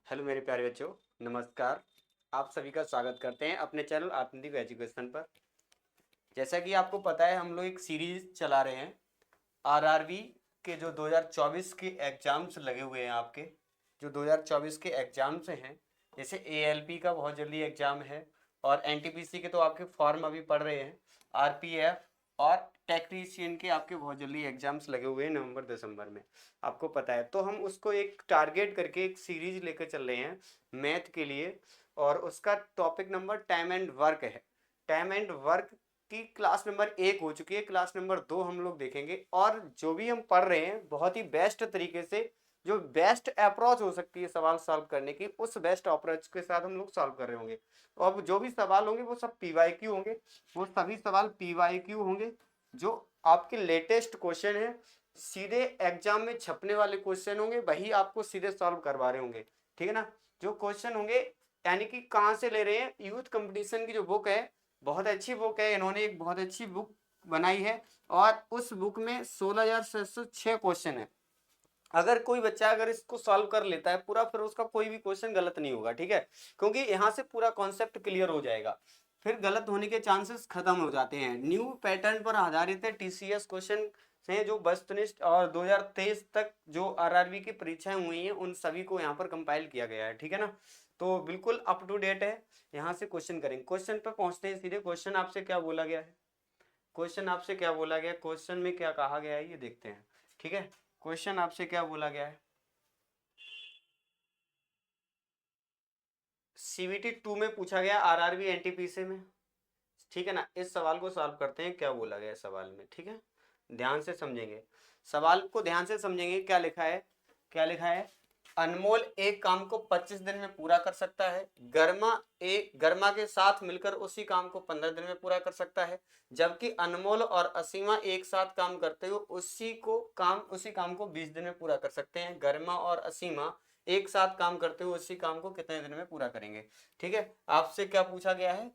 Hello मेरे प्यारे बच्चों, नमस्कार। आप सभी का स्वागत करते हैं अपने चैनल आत्मदीप एजुकेशन पर। जैसा कि आपको पता है, हम लोग एक सीरीज चला रहे हैं आरआरबी के जो 2024 के एग्जाम्स लगे हुए हैं आपके, जो 2024 के एग्जाम्स हैं। जैसे एएलपी का बहुत जल्दी एग्जाम है और एनटीपीसी के तो आपके फॉर्म अभी पढ़ रहे हैं। आरपीएफ और टेक्नीशियन के आपके बहुत जल्दी एग्जाम्स लगे हुए हैं नवंबर दिसंबर में, आपको पता है। तो हम उसको एक टारगेट करके एक सीरीज लेकर चल रहे हैं मैथ के लिए, और उसका topic number time and work है। टाइम एंड वर्क की क्लास नंबर 1 हो चुकी है, क्लास नंबर 2 हम लोग देखेंगे। और जो भी हम पढ़ रहे हैं बहुत ही बेस्ट तरीके से, जो बेस्ट अप्रोच हो सकती है सवाल सॉल्व करने की, उस बेस्ट अप्रोच के साथ हम लोग सॉल्व कर रहे होंगे। और जो भी सवाल होंगे वो सब पीवाईक्यू होंगे, वो सभी सवाल पीवाईक्यू होंगे, जो आपके लेटेस्ट क्वेश्चन है, सीधे एग्जाम में छपने वाले क्वेश्चन होंगे, वही आपको सीधे सॉल्व करवा रहे होंगे। ठीक है ना। जो क्वेश्चन होंगे, यानी कि कहाँ से ले रहे हैं, यूथ कंपटीशन की जो बुक है, बहुत अच्छी बुक है, इन्होंने एक बहुत अच्छी बुक बनाई है। और उस बुक में 16,706 क्वेश्चन है। अगर कोई बच्चा अगर इसको सॉल्व कर लेता है पूरा, फिर उसका कोई भी क्वेश्चन गलत नहीं होगा। ठीक है, क्योंकि यहाँ से पूरा कॉन्सेप्ट क्लियर हो जाएगा, फिर गलत होने के चांसेस खत्म हो जाते हैं। न्यू पैटर्न पर आधारित है, टीसीएस क्वेश्चन से जो वस्तुनिष्ठ और 2023 तक जो आरआरबी की परीक्षाएं हुई हैं उन सभी को यहाँ पर कंपाइल किया गया है। ठीक है ना। तो बिल्कुल अप टू डेट है। यहाँ से क्वेश्चन करेंगे, क्वेश्चन पर पहुंचते हैं सीधे। क्वेश्चन आपसे क्या बोला गया है, क्वेश्चन आपसे क्या बोला गया है, क्वेश्चन में क्या कहा गया है ये देखते हैं। ठीक है, क्वेश्चन आपसे क्या बोला गया है। सीबीटी 2 में पूछा गया, आरआरबी एनटीपीसी में। ठीक है ना। इस सवाल को सॉल्व करते हैं, क्या बोला गया है सवाल में। ठीक है, ध्यान से समझेंगे, सवाल को ध्यान से समझेंगे। क्या लिखा है, क्या लिखा है। अनमोल एक काम को 25 दिन में पूरा कर सकता है। गर्मा के साथ मिलकर उसी काम को 15 दिन में पूरा कर सकता है। जबकि अनमोल और असीमा एक साथ काम करते हुए उसी काम को 20 दिन में पूरा कर सकते हैं। गर्मा और असीमा एक साथ काम करते हुए उसी काम को कितने दिन में पूरा करेंगे। ठीक है, आपसे क्या पूछा गया है,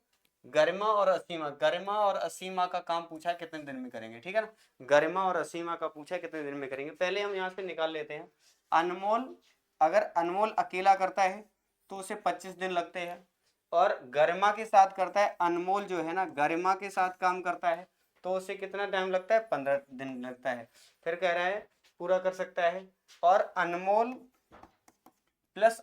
गर्मा और असीमा का काम पूछा है कितने दिन में करेंगे। ठीक है ना, गर्मा और असीमा का पूछा है कितने दिन में करेंगे। पहले हम यहाँ से निकाल लेते हैं। अनमोल, अगर अनमोल अकेला करता है तो उसे 25 दिन लगते हैं, और गरिमा के साथ करता है, अनमोल जो है ना गरिमा के साथ काम करता है, तो उसे कितना टाइम लगता है, 15 दिन लगता है। फिर कह रहा है पूरा कर सकता है। और अनमोल प्लस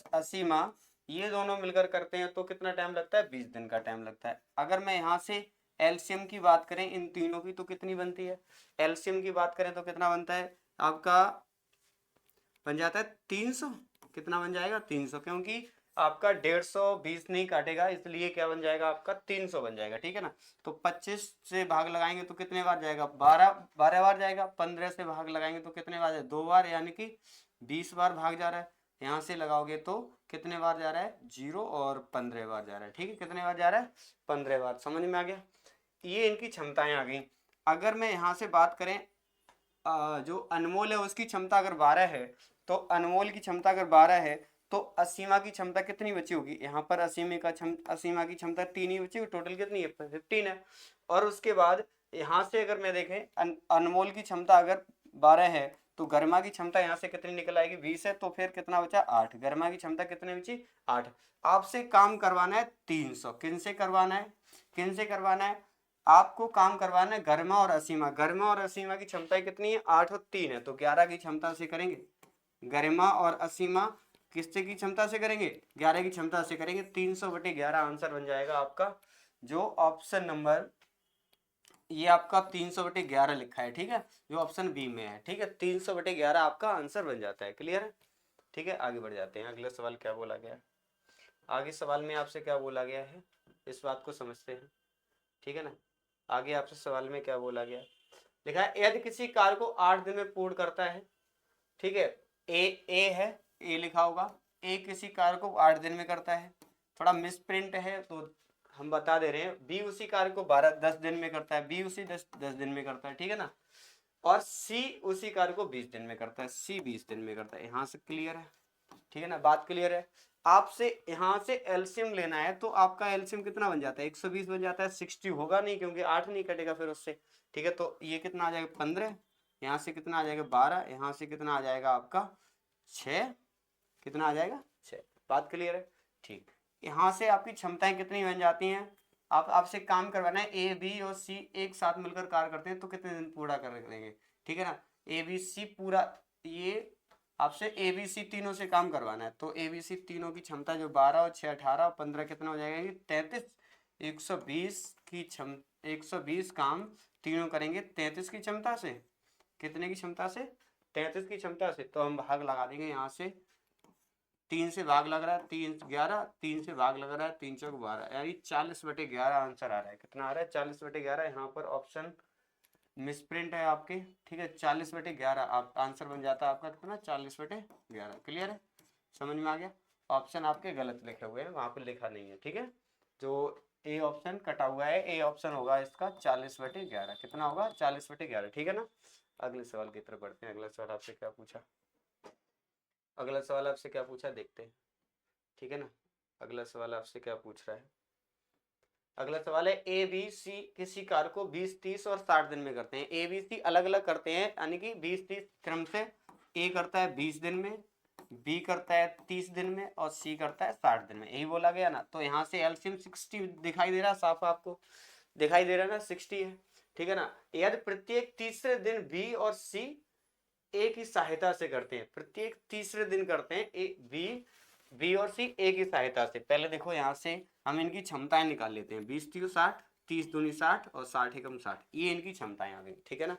असीमा ये दोनों मिलकर करते हैं तो कितना टाइम लगता है, 20 दिन का टाइम लगता है। अगर मैं यहाँ से एलसीएम की बात करें इन तीनों की तो कितनी बनती है, एलसीएम की बात करें तो कितना बनता है आपका, बन जाता है 300। कितना बन जाएगा, 300, क्योंकि आपका 150 नहीं काटेगा, इसलिए क्या बन जाएगा आपका 300 बन जाएगा। ठीक है ना। तो 25 से भाग लगाएंगे तो कितने बार जाएगा, 12 बार जाएगा। 15 से भाग लगाएंगे तो कितने बार, 2 बार, यानी कि 20 बार भाग जा रहा है। यहाँ से लगाओगे तो कितने बार जा रहा है, 0 और 15 बार जा रहा है। ठीक है, कितने बार जा रहा है, 15 बार। समझ में आ गया, ये इनकी क्षमताएं आ गई। अगर मैं यहाँ से बात करें, जो अनमोल है उसकी क्षमता अगर 12 है, तो अनमोल की क्षमता अगर 12 है, तो असीमा की क्षमता कितनी बची होगी। यहाँ पर असीमा की क्षमता 3 ही बची होगी, टोटल कितनी है, 15 है। और उसके बाद यहाँ से अगर मैं देखें, अनमोल की क्षमता अगर 12 है, तो गर्मा की क्षमता यहाँ से कितनी निकल आएगी, 20 है, तो फिर कितना बचा, 8। गर्मा की क्षमता कितनी बची, 8। आपसे काम करवाना है 300, किन से करवाना है, किन से करवाना है, आपको काम करवाना है गर्मा और असीमा। गर्मा और असीमा की क्षमता कितनी है, 8 और 3 है, तो 11 की क्षमता से करेंगे। गरिमा और असीमा किससे की क्षमता से करेंगे, 11 की क्षमता से करेंगे। 300/11 आंसर बन जाएगा आपका, जो ऑप्शन नंबर, ये आपका 300/11 लिखा है। ठीक है, जो ऑप्शन बी में है। ठीक है, 300/11 आपका आंसर बन जाता है। क्लियर है। ठीक है, आगे बढ़ जाते हैं। अगला सवाल क्या बोला गया है, आगे सवाल में आपसे क्या बोला गया है, इस बात को समझते हैं। ठीक है ना। आगे आपसे सवाल में क्या बोला गया, लिखा है यदि किसी कार्य को 8 दिन में पूर्ण करता है। ठीक है, ए है, ए लिखा होगा, ए किसी कार्य को 8 दिन में करता है। थोड़ा मिस प्रिंट है तो हम बता दे रहे हैं, बी उसी कार्य को 10 दिन में करता है, बी उसी 10 दिन में करता है। ठीक है ना। और सी उसी कार्य को 20 दिन में करता है, सी 20 दिन में करता है। यहाँ से क्लियर है। ठीक है ना, बात क्लियर है। आपसे यहाँ से एलसीएम लेना है, तो आपका एलसीएम कितना बन जाता है, 120 बन जाता है। 60 होगा नहीं, क्योंकि 8 नहीं कटेगा फिर उससे। ठीक है, तो ये कितना आ जाएगा, 15। यहाँ से कितना आ जाएगा, 12। यहाँ से कितना आ जाएगा आपका 6। कितना आ जाएगा 6। बात क्लियर है? ठीक, यहाँ से आपकी क्षमताएं कितनी बन जाती हैं? आपसे काम करवाना है, ए बी और सी एक साथ मिलकर कार्य करते हैं तो कितने दिन पूरा कर लेंगे, ठीक है ना। ए बी सी पूरा, ये आपसे ए बी सी तीनों से काम करवाना है, तो ए बी सी तीनों की क्षमता जो 12 और 6 18 और 15 कितना हो जाएगा, ये 33। 120 की 120 काम तीनों करेंगे 33 की क्षमता से। कितने की क्षमता से? 33 की क्षमता से। तो हम भाग लगा देंगे यहाँ से, 3 से भाग लग रहा है, 3 11, 3 से भाग लग रहा है, 3 चौक 12, यानी 40/11 आंसर आ रहा है। कितना आ रहा है? 40/11। यहाँ पर ऑप्शन मिसप्रिंट है आपके, ठीक है। 40/11 आप आंसर बन जाता है आपका कितना? 40/11। क्लियर है? समझ में आ गया? ऑप्शन आपके गलत लिखे हुए हैं, वहां पर लिखा नहीं है, ठीक है। जो ए ऑप्शन कटा हुआ है, ए ऑप्शन होगा इसका 40/11। कितना होगा? 40/11, ठीक है ना। अगले सवाल की तरफ बढ़ते हैं। अगला सवाल आपसे क्या पूछा? अगला सवाल आपसे क्या पूछा देखते हैं, ठीक है ना। अगला सवाल आपसे क्या पूछ रहा है? अगला सवाल है, ए बी सी किसी कार्य को 20 30 और 60 दिन में करते हैं। ए बी सी अलग अलग करते हैं, यानी कि 20 30 क्रम से। ए करता है 20 दिन में, बी करता है 30 दिन में और सी करता है 60 दिन में, यही बोला गया ना। तो यहाँ से एलसीएम 60 दिखाई दे रहा है, साफ आपको दिखाई दे रहा है ना, 60 है, ठीक है ना। यदि प्रत्येक तीसरे दिन बी और सी ए की सहायता से करते हैं, प्रत्येक तीसरे दिन करते हैं ए बी और सी ए की सहायता से। पहले देखो यहाँ से हम इनकी क्षमताएं निकाल लेते हैं। 20 3 60, 30 दूनी 60 और 60 एकम 60, ये इनकी क्षमताएं आ गई, ठीक है ना।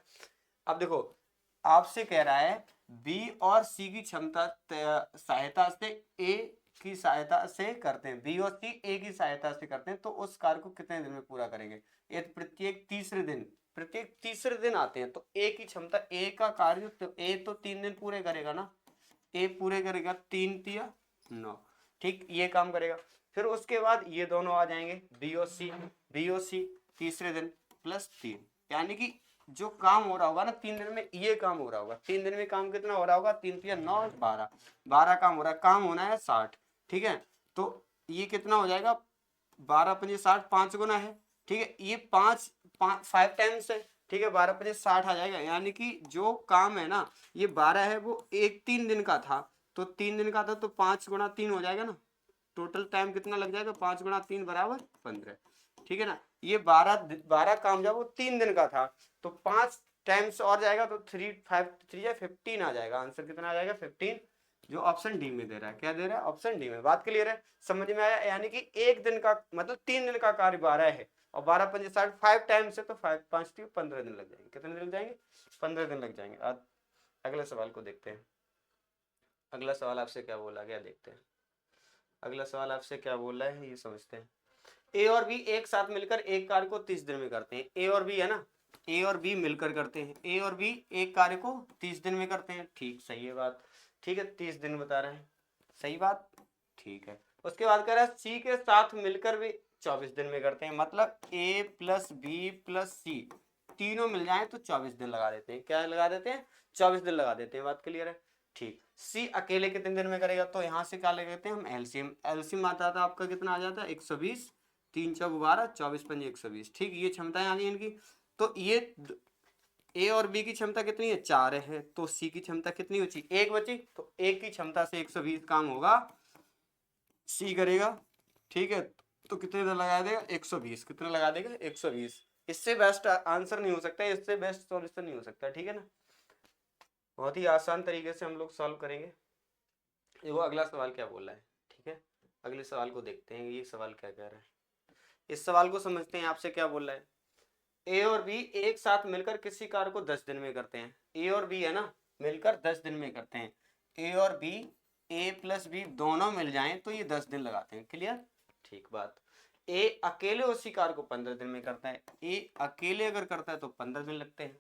अब देखो आपसे कह रहा है बी और सी की क्षमता सहायता से ए की सहायता से करते हैं, बी और सी ए की सहायता से करते हैं, तो उस कार्य को कितने दिन में पूरा करेंगे? ये प्रत्येक तीसरे दिन आते हैं, तो ए की क्षमता, ए का कार्य, तो ए तो 3 दिन पूरे करेगा ना, ए पूरे करेगा 3 तिया 9, ठीक, ये काम करेगा। फिर उसके बाद ये दोनों आ जाएंगे बी और सी तीसरे दिन +3, यानी कि जो काम हो रहा होगा ना 3 दिन में, ये काम हो रहा होगा 3 दिन में। काम कितना हो रहा होगा? 3 तिया 9 12 काम हो रहा है, काम होना है 60, ठीक है। तो ये कितना हो जाएगा? 12 5 60, 5 गुना है, ठीक है। ये 5 टाइम्स है, ठीक है। 12 5 60 आ जाएगा, यानी कि जो काम है ना ये 12 है, वो 3 दिन का था, तो 3 दिन का था, तो 5 गुना 3 हो जाएगा ना। टोटल टाइम कितना लग जाएगा? 5 गुना 3 बराबर 15, ठीक है ना। ये 12 काम जब वो 3 दिन का था, तो 5 टाइम्स और जाएगा, तो 3 5 3 या 15 आ जाएगा। आंसर कितना आ जाएगा? 15, जो ऑप्शन डी में दे रहा है। क्या दे रहा है? ऑप्शन डी में। बात क्लियर है? समझ में आया? यानी कि एक दिन का मतलब 3 दिन का कार्य 12 है, और 12 5 60, 5 टाइम्स है, तो 5 5 15 दिन लग जाएंगे। कितने दिन लग जाएंगे? 15 दिन लग जाएंगे। आज अगले सवाल को देखते हैं। अगला सवाल आपसे क्या बोला गया देखते हैं। अगला सवाल आपसे क्या बोला है ये समझते हैं। ए और बी एक साथ मिलकर एक कार्य को 30 दिन में करते हैं। ए और बी है ना, ए और बी मिलकर करते हैं, ए और बी एक कार्य को 30 दिन में करते हैं, ठीक, सही है बात, ठीक है। 30 दिन बता रहे हैं, सही बात, ठीक है। उसके बाद कह रहा है सी के साथ मिलकर भी 24 दिन में करते हैं, मतलब ए प्लस बी प्लस सी तीनों मिल जाए तो 24 दिन लगा देते हैं। क्या लगा देते हैं? 24 दिन लगा देते हैं। बात क्लियर है? ठीक। सी अकेले कितने दिन में करेगा? तो यहाँ से क्या ले लेते हैं हम? एलसीएम आता था आपका, कितना आ जाता है? 120, 3 चौक 12, 24 पंजे 120, ठीक। ये क्षमताएं आ गई इनकी। तो ये ए और बी की क्षमता कितनी है? 4 है, तो सी की क्षमता कितनी बची? 1 बची, तो एक की क्षमता से 120 काम होगा, सी करेगा, ठीक है। तो कितने दिन लगा देगा? 120। कितना लगा देगा? 120। इससे बेस्ट आंसर नहीं हो सकता, इससे बेस्ट सॉल्यूशन नहीं हो सकता, ठीक है ना। बहुत ही आसान तरीके से हम लोग सॉल्व करेंगे। वो अगला सवाल क्या बोल रहा है, ठीक है। अगले सवाल को देखते हैं, ये सवाल क्या कह रहा है। इस सवाल को समझते हैं, आपसे क्या बोल रहा है। ए और बी एक साथ मिलकर किसी कार्य को 10 दिन में करते हैं। ए और बी है ना, मिलकर 10 दिन में करते हैं। ए और बी, ए प्लस बी दोनों मिल जाएं तो ये 10 दिन लगाते हैं। क्लियर? ठीक बात। ए अकेले उसी कार्य को 15 दिन में करता है। ए अकेले अगर करता है तो 15 दिन लगते हैं,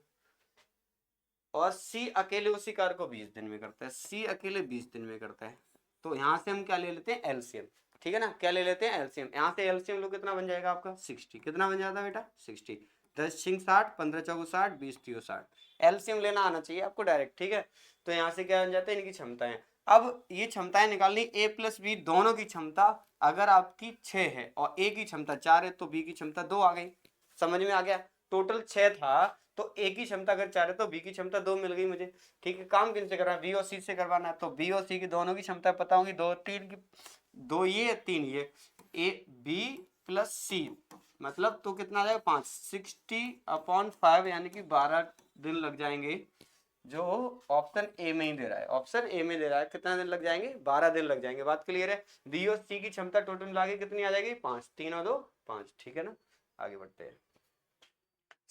और सी अकेले उसी कार्य को 20 दिन में करता है। सी अकेले 20 दिन में करता है। तो यहाँ से हम क्या ले लेते हैं? एलसीएम, ठीक है ना। क्या ले लेते हैं? एलसीएम। यहाँ से एलसीएम लो, कितना बन जाएगा आपका? 60। कितना बन जाता है बेटा? 60। 10 6 60, 15 चौको 60, 20 3 60। एलसीएम लेना आना चाहिए आपको डायरेक्ट, ठीक है। तो यहाँ से क्या बन जाता है? इनकी क्षमताएं। अब ये क्षमताएं निकालनी, ए प्लस बी दोनों की क्षमता अगर आपकी 6 है और ए की क्षमता 4 है, तो बी की क्षमता 2 आ गई। समझ में आ गया? टोटल 6 था, तो ए की क्षमता अगर 4 है तो बी की क्षमता 2 मिल गई मुझे। ठीक है, काम किन से करना है, बी और सी से करवाना है, तो बी और सी की दोनों की क्षमता पता होगी, 2 3 की, 2 ये 3 ये, ए बी प्लस सी, मतलब तो कितना आ जाएगा 5, 60/5 यानी कि 12 दिन लग जाएंगे, जो ऑप्शन ए में ही दे रहा है, ऑप्शन ए में दे रहा है। कितना दिन लग जाएंगे, 12 दिन लग जाएंगे। बात क्लियर है। बी और सी की क्षमता टोटल मिला के कितनी आ जाएगी, 5, 3 और 2 5। ठीक है ना, आगे बढ़ते हैं।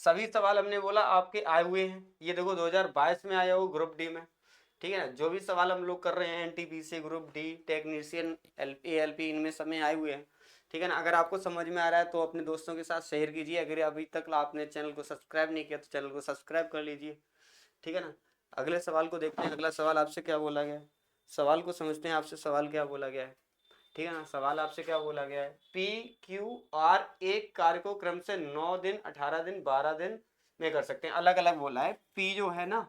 सभी सवाल हमने बोला आपके आए हुए हैं, ये देखो 2022 में आया हो ग्रुप डी में। ठीक है ना, जो भी सवाल हम लोग कर रहे हैं NTPC group D technician ALP इनमें सब में आए हुए हैं। ठीक है ना, अगर आपको समझ में आ रहा है तो अपने दोस्तों के साथ शेयर कीजिए। अगर अभी तक आपने चैनल को सब्सक्राइब नहीं किया तो चैनल को सब्सक्राइब कर लीजिए। ठीक है ना, अगले सवाल को देखते हैं। अगला सवाल आपसे क्या बोला गया है, सवाल को समझते हैं। आपसे सवाल क्या बोला गया है। ठीक है ना, सवाल आपसे क्या बोला गया है, पी क्यू आर एक कार्य को क्रम से 9 दिन 18 दिन 12 दिन में कर सकते हैं। अलग अलग बोला है, पी जो है ना,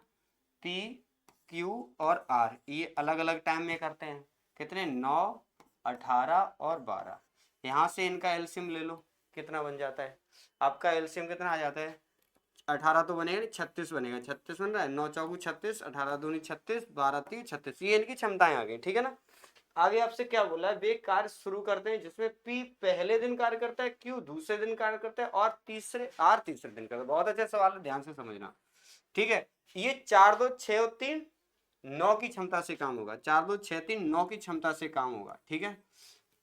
पी क्यू और आर ये अलग अलग टाइम में करते हैं। कितने, 9 18 और 12। यहाँ से इनका एलसीएम ले लो, कितना बन जाता है आपका एलसीएम, कितना आ जाता है, 18 तो बनेगा नहीं, 36 बनेगा, 36 बन रहा है, 9 चौगु 36, 18 दूनी 36, 12 3 36, ये इनकी क्षमताएं आ गई। ठीक है ना, आगे आपसे क्या बोला है, वे कार्य शुरू करते हैं जिसमें पी पहले दिन कार्य करता है, क्यू दूसरे दिन कार्य करता है और आर तीसरे दिन करता है। बहुत अच्छा सवाल है, ध्यान से समझना। ठीक है, ये 4 2 6 और 3 9 की क्षमता से काम होगा, 4 2 6 3 9 की क्षमता से काम होगा। ठीक है,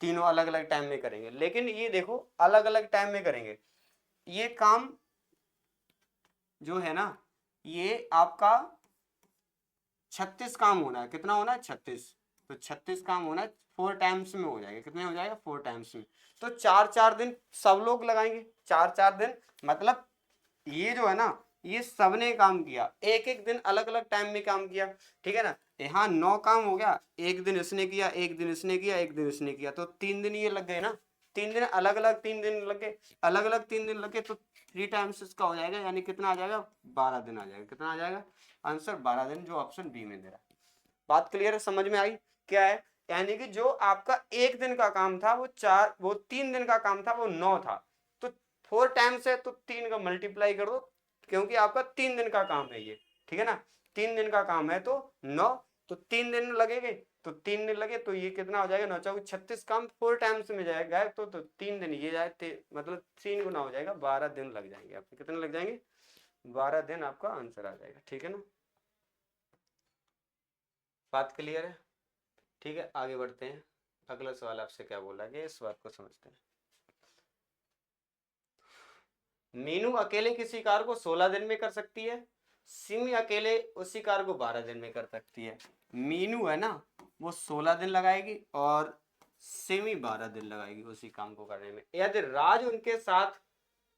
तीनों अलग अलग टाइम में करेंगे, लेकिन ये देखो अलग अलग टाइम में करेंगे। ये काम जो है ना, ये आपका 36 काम होना है, कितना होना है 36, तो 36 काम होना है 4 टाइम्स में हो जाएगा। कितने हो जाएगा, 4 टाइम्स में। तो 4 दिन सब लोग लगाएंगे, 4 दिन, मतलब ये जो है ना, ये सबने काम किया, एक एक दिन अलग अलग टाइम में काम किया। ठीक है ना, यहाँ 9 काम हो गया, एक दिन इसने किया, एक दिन इसने किया, एक दिन इसने किया, तो 3 दिन ये लग गए ना, 3 दिन अलग अलग 3 दिन लग गए, अलग अलग 3 दिन लगे, तो 3 टाइम्स इसका हो जाएगा, यानी कितना आ जाएगा, 12 दिन आ जाएगा। कितना आ जाएगा आंसर, 12 दिन, जो ऑप्शन बी में दे रहा है। बात क्लियर है, समझ में आई क्या है, यानी कि जो आपका एक दिन का काम था वो 3 दिन का काम था वो 9 था, तो 4 टाइम्स है तो 3 का मल्टीप्लाई कर दो, क्योंकि आपका 3 दिन का काम है ये। ठीक है ना, 3 दिन का काम है तो 9, तो 3 दिन लगेंगे, तो 3 दिन लगे तो ये कितना हो जाएगा, 9 चौके 36 काम 4 टाइम्स में जाएगा, तो 3 दिन ये जाए, मतलब 3 गुना हो जाएगा, 12 दिन लग जाएंगे आपके। कितने लग जाएंगे, 12 दिन आपका आंसर आ जाएगा। ठीक है ना, बात क्लियर है। ठीक है, आगे बढ़ते हैं। अगला सवाल आपसे क्या बोला गया, इस बात को समझते हैं। मीनू अकेले किसी कार को 16 दिन में कर सकती है, सिमी अकेले उसी कार को 12 दिन में कर सकती है। मीनू है ना, वो 16 दिन लगाएगी और सिमी 12 दिन लगाएगी उसी काम को करने में। यदि राज उनके साथ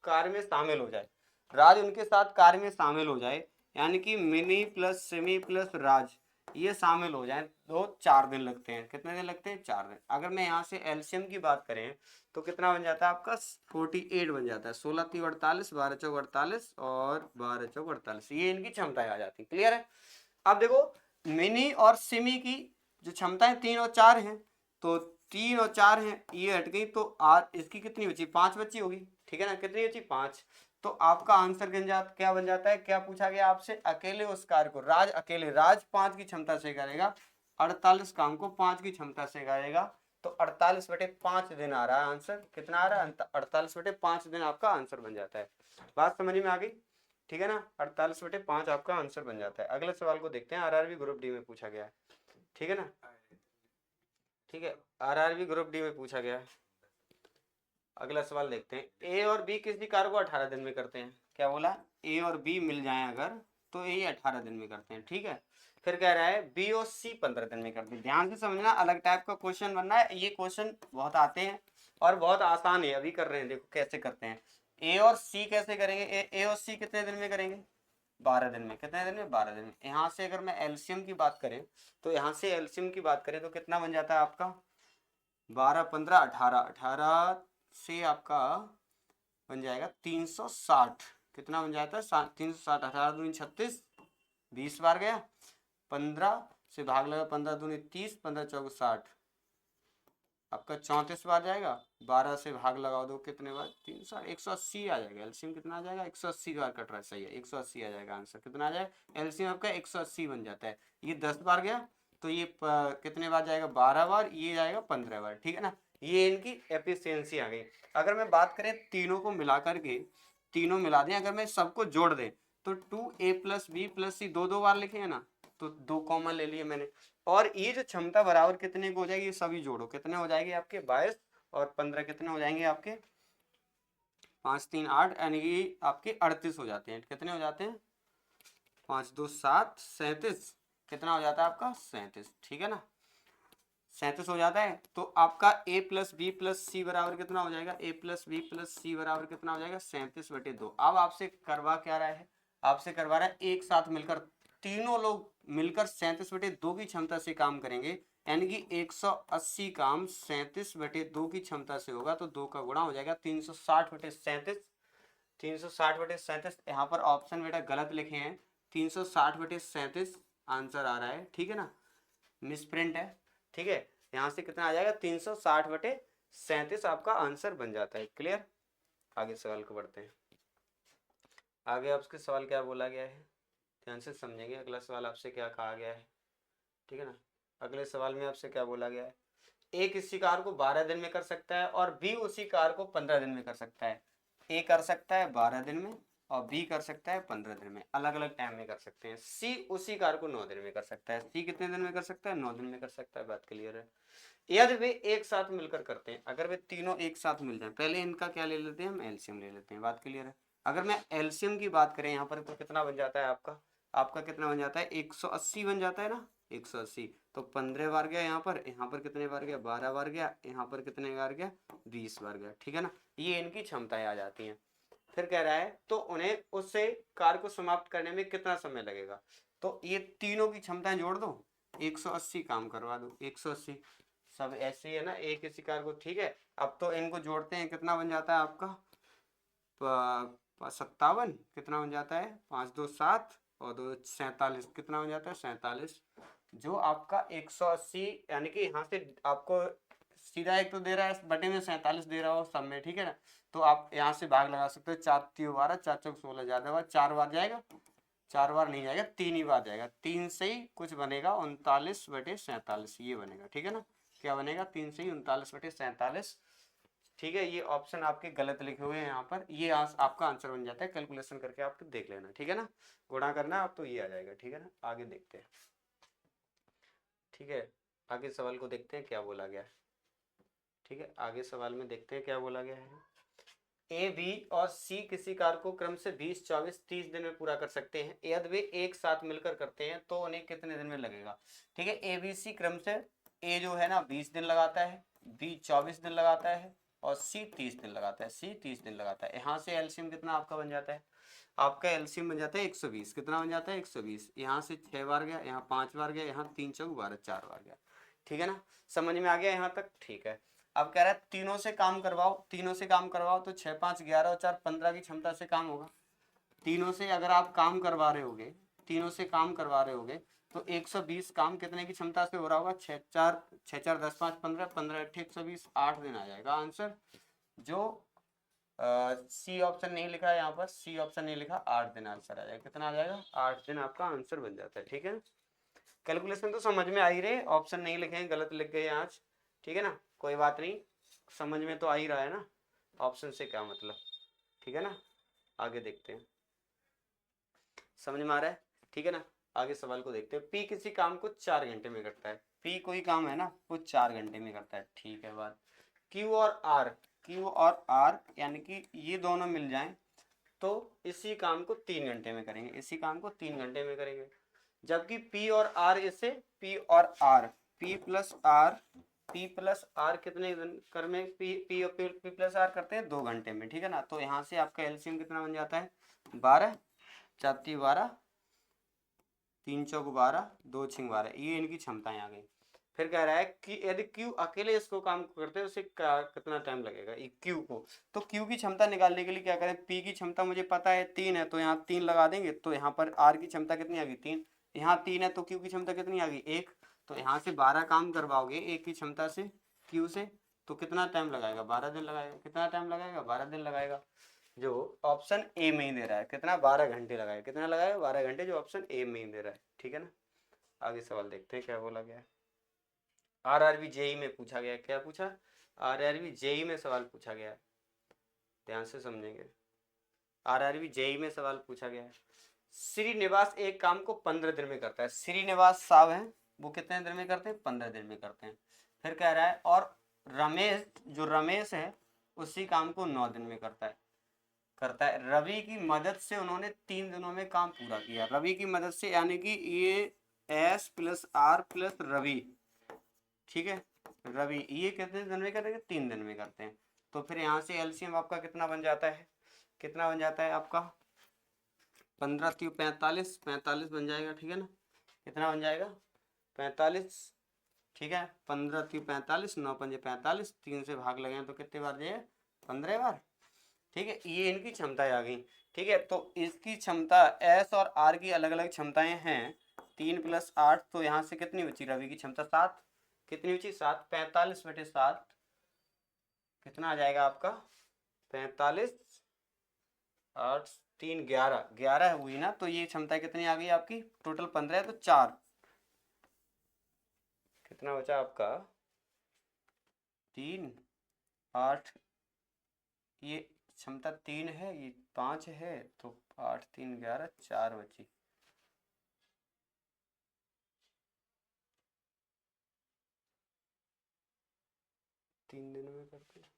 कार्य में शामिल हो जाए, राज उनके साथ कार्य में शामिल हो जाए, यानी कि मिनी प्लस सिमी प्लस राज ये शामिल हो जाए, तो 4 दिन लगते हैं। कितने दिन लगते हैं, 4 दिन। अगर मैं यहाँ से एलसीएम की बात करें तो कितना बन जाता है आपका, 48 बन जाता है, 16 3 48, 12 चौक 48 और 12 चौक 48, ये इनकी क्षमताएं आ जाती है। क्लियर है। अब देखो मिनी और सिमी की जो क्षमताएं 3 और 4 हैं, तो 3 और 4 हैं, ये हट गई, तो इसकी कितनी बची, 5 बची होगी। ठीक है ना, कितनी बची, 5। तो आपका आंसर क्या बन जाता है, क्या पूछा गया आपसे, अकेले उस कार्य को राज अकेले, राज 5 की क्षमता से करेगा, 48 काम को 5 की क्षमता से करेगा, तो 48/5 दिन आ रहा है आंसर। कितना आ रहा है, 48/5 दिन आपका आंसर बन जाता है। बात समझ में आ गई। ठीक है ना, 48/5 आपका आंसर बन जाता है। अगले सवाल को देखते हैं, आरआरबी ग्रुप डी में पूछा गया है। ठीक है ना, ठीक है, आरआरबी ग्रुप डी में पूछा गया है। अगला सवाल देखते हैं, ए और बी किसी कार्य को 18 दिन में करते हैं। क्या बोला, ए और बी मिल जाए अगर तो ये 18 दिन में करते हैं। ठीक है, फिर कह रहा है बी और सी 15 दिन में करते हैं। ध्यान से समझना, अलग टाइप का क्वेश्चन बनना है, ये क्वेश्चन बहुत आते हैं और बहुत आसान है, अभी कर रहे हैं, देखो कैसे करते हैं। ए और सी कैसे करेंगे, ए और सी कितने दिन में करेंगे, 12 दिन में। कितने दिन में, 12 दिन में। यहाँ से अगर मैं एलसीएम की बात करें तो यहाँ से एलसीएम की बात करें तो कितना बन जाता है आपका, 12 15 18, 18 से आपका बन जाएगा 360। कितना बन जाता है, 360, 18 दूनी 36, 20 बार गया, 15 से भाग लगा, 15 दूनी 30, 15 चौक 60, आपका 34 बार जाएगा, 12 से भाग लगा दो कितने बार, 180 आ जाएगा। एलसीएम कितना आ जाएगा, 180 बार कट रहा है, सही है, 180 आ जाएगा आंसर। कितना आ जाएगा एलसीएम आपका 180 बन जाता है। ये 10 बार गया तो ये कितने बार जाएगा, 12 बार, ये जाएगा 15 बार, ठीक है ना। ये इनकी एफिशिएंसी आ गई। अगर मैं बात करें तीनों को मिला करके, तीनों मिला दें, अगर मैं सबको जोड़ दें तो 2a+b+c दो दो बार लिखे हैं ना, तो 2 कॉमन ले लिए मैंने। और ये जो क्षमता बराबर कितने को हो जाएगी, ये सभी जोड़ो, कितने हो जाएंगे आपके 22 और 15 कितने हो जाएंगे आपके 5 3 8, यानी कि आपके 38 हो जाते हैं। कितने हो जाते हैं, 5 2 7 37, कितना हो जाता है आपका 37, ठीक है ना, 37 हो जाता है। तो आपका a+b+c बराबर कितना हो जाएगा, a+b+c बराबर कितना हो जाएगा 37/2। अब आपसे करवा क्या रहा है, आपसे करवा रहा है एक साथ मिलकर, तीनों लोग मिलकर 37/2 की क्षमता से काम करेंगे, यानी कि 180 काम 37/2 की क्षमता से होगा, तो 2 का गुणा हो जाएगा 360/37। 360/37, यहाँ पर ऑप्शन बेटा गलत लिखे हैं, 360/37 आंसर आ रहा है, ठीक है ना, मिसप्रिंट है, ठीक है। यहाँ से कितना आ जाएगा 360/37 आपका आंसर बन जाता है। क्लियर, आगे सवाल को बढ़ते हैं। आगे आपके सवाल क्या बोला गया है, ध्यान से समझेंगे। अगला सवाल आपसे क्या कहा गया है, ठीक है ना। अगले सवाल में आपसे क्या बोला गया है, ए किसी कार को 12 दिन में कर सकता है और बी उसी कार को 15 दिन में कर सकता है। ए कर सकता है 12 दिन में और बी कर सकता है 15 दिन में, अलग अलग टाइम में कर सकते हैं। सी उसी कार को 9 दिन में कर सकता है। सी कितने दिन में कर सकता है, 9 दिन में कर सकता है। बात क्लियर है। यदि वे एक साथ मिलकर करते हैं, अगर वे तीनों एक साथ मिल जाए, पहले इनका क्या ले लेते हैं हम, एलसीएम ले लेते हैं। बात क्लियर है। अगर मैं एलसीएम की बात करें यहाँ पर, तो कितना बन जाता है आपका, आपका कितना बन जाता है 180 बन जाता है ना, 180। तो 15 बार गया यहाँ पर कितने बार गया, 12 बार गया, यहाँ पर कितने बार गया, 20 बार गया, ठीक है ना। ये इनकी क्षमताएं आ जाती हैं। फिर कह रहा है तो उन्हें उससे कार्य को समाप्त करने में कितना समय लगेगा, तो ये तीनों की क्षमताएं जोड़ दो, 180 काम करवा दो, 180 सब ऐसे ही है ना, एक इसी कार को, ठीक है। अब तो इनको जोड़ते हैं, कितना बन जाता है आपका 57, कितना बन जाता है 5 2 7 और 2 47, कितना बन जाता है 47। जो आपका 180, यानी कि यहाँ से आपको सीधा एक तो दे रहा है बटे में 47 दे रहा हो सब में, ठीक है ना। तो आप यहाँ से भाग लगा सकते हो, 4 3 12, 4 4 16, ज्यादा बार 4 बार जाएगा, 4 बार नहीं जाएगा, 3 ही बार जाएगा। 3 से ही कुछ बनेगा 39/47, ये बनेगा, ठीक है ना। क्या बनेगा, 3 से ही 39/47, ठीक है। ये ऑप्शन आपके गलत लिखे हुए हैं यहाँ पर, ये आपका आंसर बन जाता है। कैलकुलेशन करके आप देख लेना, ठीक है ना, गुणा करना है आप तो ये आ जाएगा, ठीक है ना। आगे देखते हैं, ठीक है। आगे सवाल को देखते हैं क्या बोला गया है, ठीक है। आगे सवाल में देखते हैं क्या बोला गया है। ए बी और सी किसी कार्य को क्रम से 20 24 30 दिन में पूरा कर सकते हैं। यदि वे एक साथ मिलकर करते हैं तो उन्हें कितने दिन में लगेगा, ठीक है। ए बी सी क्रम से, ए जो है ना 20 दिन लगाता है, बी 24 दिन लगाता है और सी 30 दिन लगाता है, सी 30 दिन लगाता है। यहाँ से एलसीएम कितना आपका बन जाता है, आपका एलसीएम बन जाता है 120। कितना बन जाता है 120, यहाँ से 6 बार गया, यहाँ 5 बार गया, यहाँ 3 4 12, 4 बार गया, ठीक है ना। समझ में आ गया यहाँ तक, ठीक है। अब कह रहा है तीनों से काम करवाओ, तीनों से काम करवाओ, तो 6 5 11 और 4 15 की क्षमता से काम होगा। तीनों से अगर आप काम करवा रहे होगे, तीनों से काम करवा रहे होगे, तो 120 काम कितने की क्षमता से हो रहा होगा, 6 4 10 5 15 15 8 120, 8 दिन आ जाएगा आंसर। जो सी ऑप्शन नहीं लिखा है यहाँ पर, सी ऑप्शन नहीं लिखा, 8 दिन आंसर आ जाएगा। कितना आ जाएगा, 8 दिन आपका आंसर बन जाता है, ठीक है। कैलकुलेशन तो समझ में आ ही रहे, ऑप्शन नहीं लिखे हैं, गलत लिख गए आज, ठीक है ना, कोई बात नहीं, समझ में तो आ ही रहा है ना, ऑप्शन से क्या मतलब, ठीक है ना। आगे देखते हैं, समझ में आ रहा है, ठीक है ना। आगे सवाल को देखते हैं। पी किसी काम को 4 घंटे में करता है, पी कोई काम है ना वो 4 घंटे में करता है, ठीक है। बात क्यू और आर, क्यू और आर यानी कि ये दोनों मिल जाएं तो इसी काम को 3 घंटे में करेंगे, इसी काम को 3 घंटे में करेंगे। जबकि पी और आर, इसे पी और R, P plus R, P plus R कितने कर में, पी और पी प्लस आर करते हैं 2 घंटे में, ठीक है ना। तो यहाँ से आपका एलसीएम कितना बन जाता है 12 4 12, 3 चौक 12, 2 6 12, ये इनकी क्षमताएं आ गई। फिर कह रहा है कि यदि क्यू अकेले इसको काम करते हैं उसे कितना टाइम लगेगा, क्यू को। तो क्यू की क्षमता निकालने के लिए क्या करें, पी की क्षमता मुझे पता है 3 है, तो यहाँ 3 लगा देंगे, तो यहाँ पर आर की क्षमता कितनी आ गई 3, यहाँ 3 है तो क्यू की क्षमता कितनी आ गई 1, तो यहाँ से 12 काम करवाओगे एक की क्षमता से क्यू से, तो कितना टाइम लगाएगा, 12 दिन लगाएगा। कितना टाइम लगाएगा, 12 दिन लगाएगा। जो ऑप्शन ए में ही दे रहा है कितना, 12 घंटे लगाएगा। कितना लगाएगा, 12 घंटे, जो ऑप्शन ए में ही दे रहा है। ठीक है ना। आगे सवाल देखते हैं क्या बोला गया है। आरआरबी जेई में पूछा गया, क्या पूछा, आरआरबी जेई में सवाल पूछा गया है, ध्यान से समझेंगे। आरआरबी जेई में सवाल पूछा गया है। श्रीनिवास एक काम को 15 दिन में करता है। श्रीनिवास साहब हैं, वो कितने दिन में करते हैं, 15 दिन में करते हैं। फिर कह रहा है और रमेश, जो रमेश है उसी काम को 9 दिन में करता है। रवि की मदद से उन्होंने 3 दिनों में काम पूरा किया। रवि की मदद से यानी कि ये S plus R plus Ravi, ठीक है, रवि ये कितने दिन में करेंगे, 3 दिन में करते हैं। तो फिर यहाँ से एलसीएम आपका कितना बन जाता है, कितना बन जाता है आपका, 15 3 45, 45 बन जाएगा। ठीक है ना, कितना बन जाएगा, 45। ठीक है, 15 3 45, 9 5 45, 3 से भाग लगे तो कितने बार जाए, 15 बार। ठीक है, ये इनकी क्षमताएं आ गई। ठीक है, तो इसकी क्षमता एस और आर की अलग अलग क्षमताएं हैं। 3 + 8, तो यहाँ से कितनी बची, रवि की क्षमता 7, कितनी बची 7, 45/7 कितना आ जाएगा आपका, 45, 8 3 11, 11 हुई ना। तो ये क्षमता कितनी आ गई आपकी, टोटल 15 है तो 4, कितना बचा आपका 3 8, ये क्षमता 3 है, ये 5 है, तो 8 3 11, 4 बची। तीन दिन में करते हैं।